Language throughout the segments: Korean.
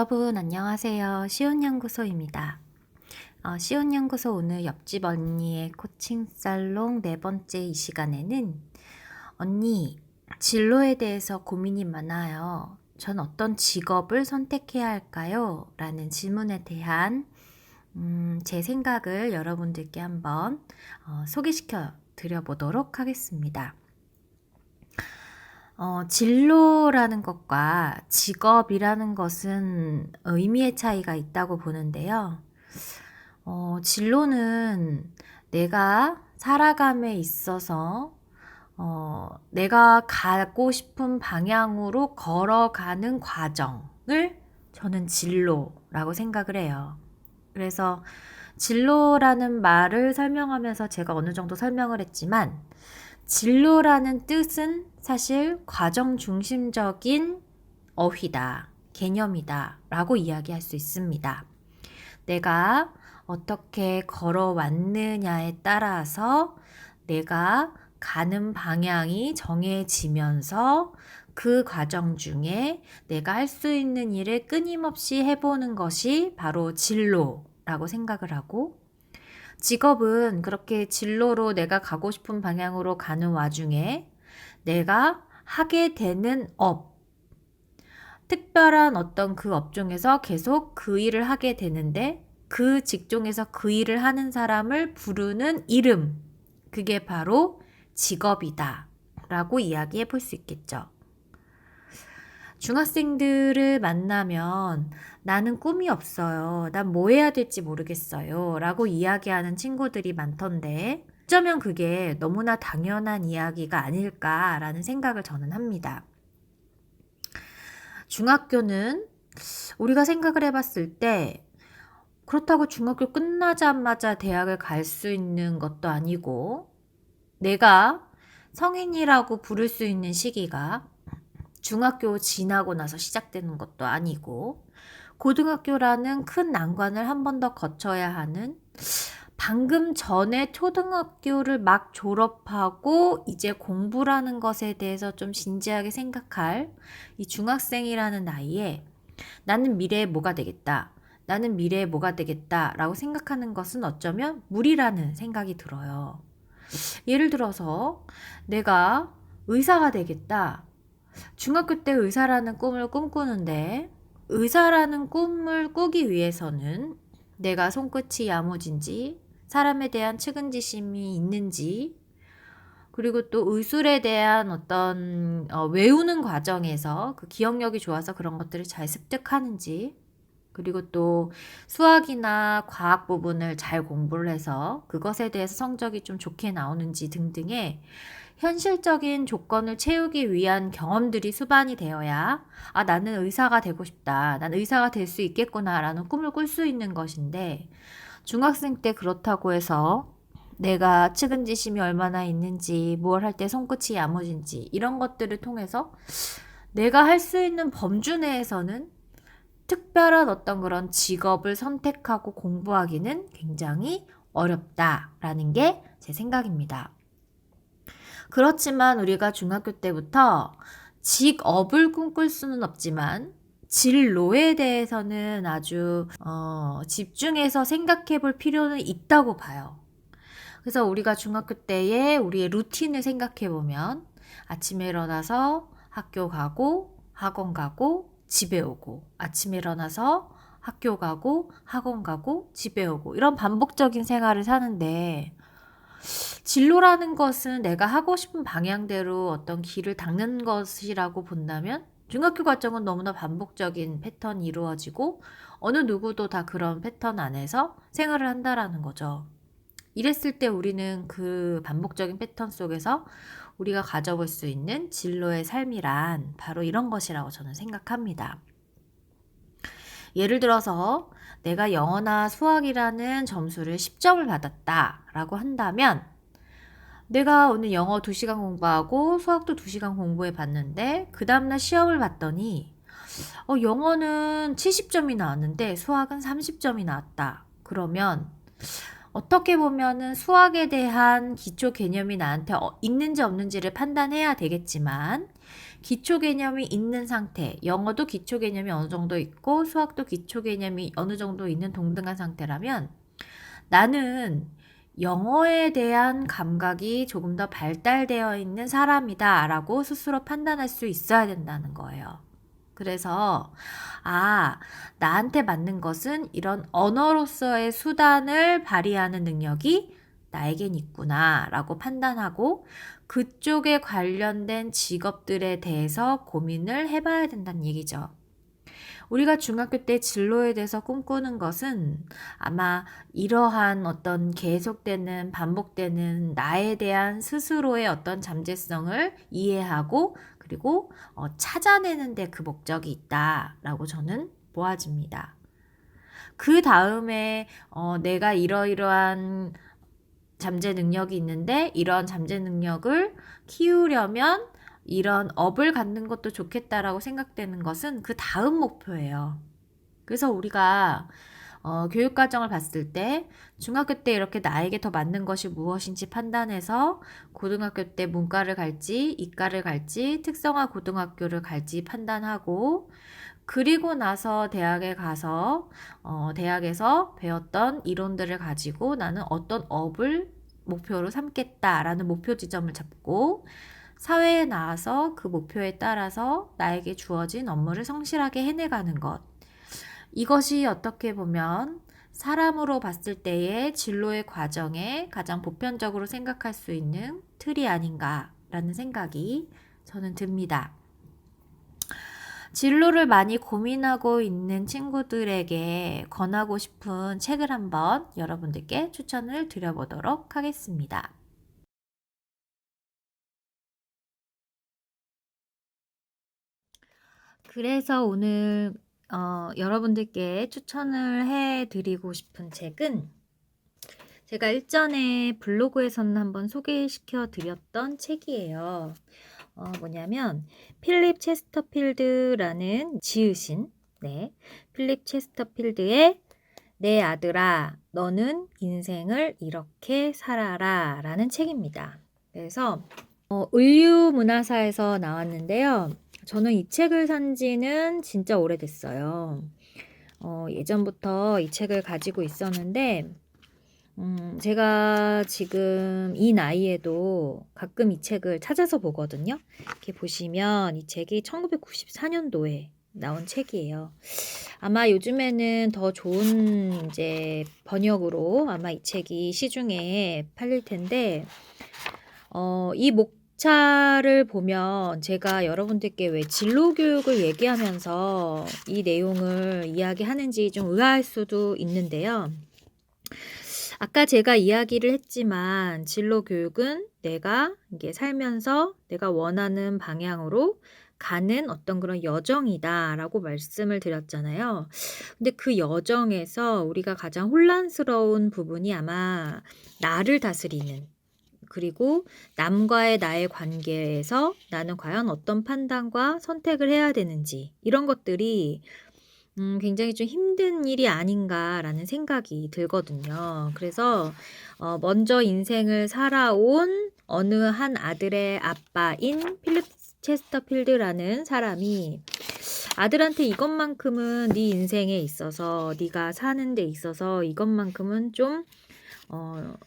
여러분 안녕하세요. 시온연구소입니다. 시온연구소 오늘 옆집 언니의 코칭 살롱 네 번째 이 시간에는 언니, 진로에 대해서 고민이 많아요. 전 어떤 직업을 선택해야 할까요? 라는 질문에 대한 제 생각을 여러분들께 한번 소개시켜 드려보도록 하겠습니다. 진로라는 것과 직업이라는 것은 의미의 차이가 있다고 보는데요. 진로는 내가 살아감에 있어서 내가 가고 싶은 방향으로 걸어가는 과정을 저는 진로라고 생각을 해요. 그래서 진로라는 말을 설명하면서 제가 어느 정도 설명을 했지만 진로라는 뜻은 사실 과정 중심적인 어휘다, 개념이다 라고 이야기할 수 있습니다. 내가 어떻게 걸어왔느냐에 따라서 내가 가는 방향이 정해지면서 그 과정 중에 내가 할 수 있는 일을 끊임없이 해보는 것이 바로 진로라고 생각을 하고, 직업은 그렇게 진로로 내가 가고 싶은 방향으로 가는 와중에 내가 하게 되는 특별한 어떤 그 업종에서 계속 그 일을 하게 되는데 그 직종에서 그 일을 하는 사람을 부르는 이름, 그게 바로 직업이다 라고 이야기해 볼 수 있겠죠. 중학생들을 만나면 나는 꿈이 없어요. 난 뭐 해야 될지 모르겠어요. 라고 이야기하는 친구들이 많던데, 어쩌면 그게 너무나 당연한 이야기가 아닐까라는 생각을 저는 합니다. 중학교는 우리가 생각을 해봤을 때 그렇다고 중학교 끝나자마자 대학을 갈 수 있는 것도 아니고, 내가 성인이라고 부를 수 있는 시기가 중학교 지나고 나서 시작되는 것도 아니고, 고등학교라는 큰 난관을 한 번 더 거쳐야 하는, 방금 전에 초등학교를 막 졸업하고 이제 공부라는 것에 대해서 좀 진지하게 생각할 이 중학생이라는 나이에 나는 미래에 뭐가 되겠다, 나는 미래에 뭐가 되겠다 라고 생각하는 것은 어쩌면 무리라는 생각이 들어요. 예를 들어서 내가 의사가 되겠다. 중학교 때 의사라는 꿈을 꿈꾸는데, 의사라는 꿈을 꾸기 위해서는 내가 손끝이 야무진지, 사람에 대한 측은지심이 있는지, 그리고 또 의술에 대한 어떤 외우는 과정에서 그 기억력이 좋아서 그런 것들을 잘 습득하는지, 그리고 또 수학이나 과학 부분을 잘 공부를 해서 그것에 대해서 성적이 좀 좋게 나오는지 등등의 현실적인 조건을 채우기 위한 경험들이 수반이 되어야, 아, 나는 의사가 되고 싶다, 나는 의사가 될 수 있겠구나 라는 꿈을 꿀 수 있는 것인데, 중학생 때 그렇다고 해서 내가 측은지심이 얼마나 있는지, 무엇 할 때 손끝이 야무진지, 이런 것들을 통해서 내가 할 수 있는 범주 내에서는 특별한 어떤 그런 직업을 선택하고 공부하기는 굉장히 어렵다라는 게 제 생각입니다. 그렇지만 우리가 중학교 때부터 직업을 꿈꿀 수는 없지만 진로에 대해서는 아주 집중해서 생각해 볼 필요는 있다고 봐요. 그래서 우리가 중학교 때에 우리의 루틴을 생각해 보면 아침에 일어나서 학교 가고 학원 가고 집에 오고, 아침에 일어나서 학교 가고 학원 가고 집에 오고, 이런 반복적인 생활을 사는데, 진로라는 것은 내가 하고 싶은 방향대로 어떤 길을 닦는 것이라고 본다면 중학교 과정은 너무나 반복적인 패턴이 이루어지고 어느 누구도 다 그런 패턴 안에서 생활을 한다라는 거죠. 이랬을 때 우리는 그 반복적인 패턴 속에서 우리가 가져볼 수 있는 진로의 삶이란 바로 이런 것이라고 저는 생각합니다. 예를 들어서 내가 영어나 수학이라는 점수를 10점을 받았다라고 한다면, 내가 오늘 영어 2시간 공부하고 수학도 2시간 공부해 봤는데 그 다음날 시험을 봤더니 영어는 70점이 나왔는데 수학은 30점이 나왔다. 그러면 어떻게 보면은 수학에 대한 기초 개념이 나한테 있는지 없는지를 판단해야 되겠지만, 기초 개념이 있는 상태, 영어도 기초 개념이 어느 정도 있고 수학도 기초 개념이 어느 정도 있는 동등한 상태라면 나는 영어에 대한 감각이 조금 더 발달되어 있는 사람이다 라고 스스로 판단할 수 있어야 된다는 거예요. 그래서 나한테 맞는 것은 이런 언어로서의 수단을 발휘하는 능력이 나에겐 있구나 라고 판단하고 그쪽에 관련된 직업들에 대해서 고민을 해봐야 된다는 얘기죠. 우리가 중학교 때 진로에 대해서 꿈꾸는 것은 아마 이러한 어떤 계속되는 반복되는 나에 대한 스스로의 어떤 잠재성을 이해하고 그리고 찾아내는 데 그 목적이 있다라고 저는 보아집니다. 그 다음에 내가 이러이러한 잠재 능력이 있는데 이런 잠재 능력을 키우려면 이런 업을 갖는 것도 좋겠다라고 생각되는 것은 그 다음 목표예요. 그래서 우리가 교육과정을 봤을 때 중학교 때 이렇게 나에게 더 맞는 것이 무엇인지 판단해서 고등학교 때 문과를 갈지 이과를 갈지 특성화 고등학교를 갈지 판단하고 그리고 나서 대학에 가서 대학에서 배웠던 이론들을 가지고 나는 어떤 업을 목표로 삼겠다라는 목표 지점을 잡고 사회에 나와서 그 목표에 따라서 나에게 주어진 업무를 성실하게 해내가는 것. 이것이 어떻게 보면 사람으로 봤을 때의 진로의 과정에 가장 보편적으로 생각할 수 있는 틀이 아닌가라는 생각이 저는 듭니다. 진로를 많이 고민하고 있는 친구들에게 권하고 싶은 책을 한번 여러분들께 추천을 드려보도록 하겠습니다. 그래서 오늘 여러분들께 추천을 해드리고 싶은 책은 제가 일전에 블로그에서는 한번 소개시켜 드렸던 책이에요. 뭐냐면 필립 체스터필드라는 지으신 필립 체스터필드의 내 아들아 너는 인생을 이렇게 살아라 라는 책입니다. 그래서 을류문화사에서 나왔는데요. 저는 이 책을 산 지는 진짜 오래됐어요. 예전부터 이 책을 가지고 있었는데 제가 지금 이 나이에도 가끔 이 책을 찾아서 보거든요. 이렇게 보시면 이 책이 1994년도에 나온 책이에요. 아마 요즘에는 더 좋은 이제 번역으로 아마 이 책이 시중에 팔릴 텐데 이 목차를 보면 제가 여러분들께 왜 진로 교육을 얘기하면서 이 내용을 이야기하는지 좀 의아할 수도 있는데요. 아까 제가 이야기를 했지만 진로 교육은 내가 이게 살면서 내가 원하는 방향으로 가는 어떤 그런 여정이다라고 말씀을 드렸잖아요. 근데 그 여정에서 우리가 가장 혼란스러운 부분이 아마 나를 다스리는 그리고 남과의 나의 관계에서 나는 과연 어떤 판단과 선택을 해야 되는지 이런 것들이 굉장히 좀 힘든 일이 아닌가라는 생각이 들거든요. 그래서 먼저 인생을 살아온 어느 한 아들의 아빠인 필립 체스터필드라는 사람이 아들한테 이것만큼은 네 인생에 있어서 네가 사는 데 있어서 이것만큼은 좀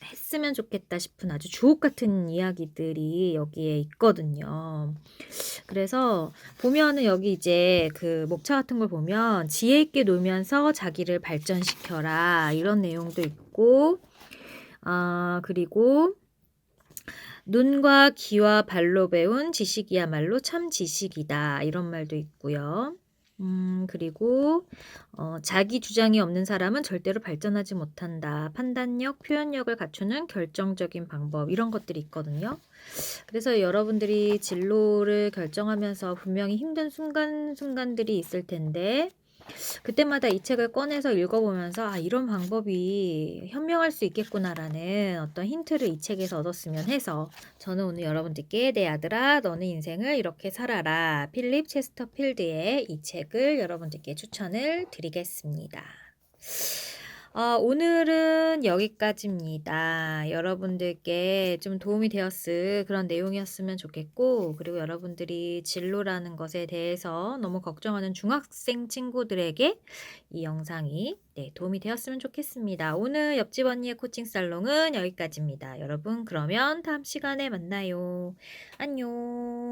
했으면 좋겠다 싶은 아주 주옥 같은 이야기들이 여기에 있거든요. 그래서 보면은 여기 이제 그 목차 같은 걸 보면 지혜 있게 놀면서 자기를 발전시켜라 이런 내용도 있고 그리고 눈과 귀와 발로 배운 지식이야말로 참 지식이다 이런 말도 있고요. 그리고 자기 주장이 없는 사람은 절대로 발전하지 못한다. 판단력, 표현력을 갖추는 결정적인 방법 이런 것들이 있거든요. 그래서 여러분들이 진로를 결정하면서 분명히 힘든 순간들이 있을 텐데 그때마다 이 책을 꺼내서 읽어보면서 이런 방법이 현명할 수 있겠구나라는 어떤 힌트를 이 책에서 얻었으면 해서 저는 오늘 여러분들께 내 아들아 너는 인생을 이렇게 살아라 필립 체스터필드의 이 책을 여러분들께 추천을 드리겠습니다. 오늘은 여기까지입니다. 여러분들께 좀 도움이 되었을 그런 내용이었으면 좋겠고, 그리고 여러분들이 진로라는 것에 대해서 너무 걱정하는 중학생 친구들에게 이 영상이 도움이 되었으면 좋겠습니다. 오늘 옆집 언니의 코칭 살롱은 여기까지입니다. 여러분, 그러면 다음 시간에 만나요. 안녕.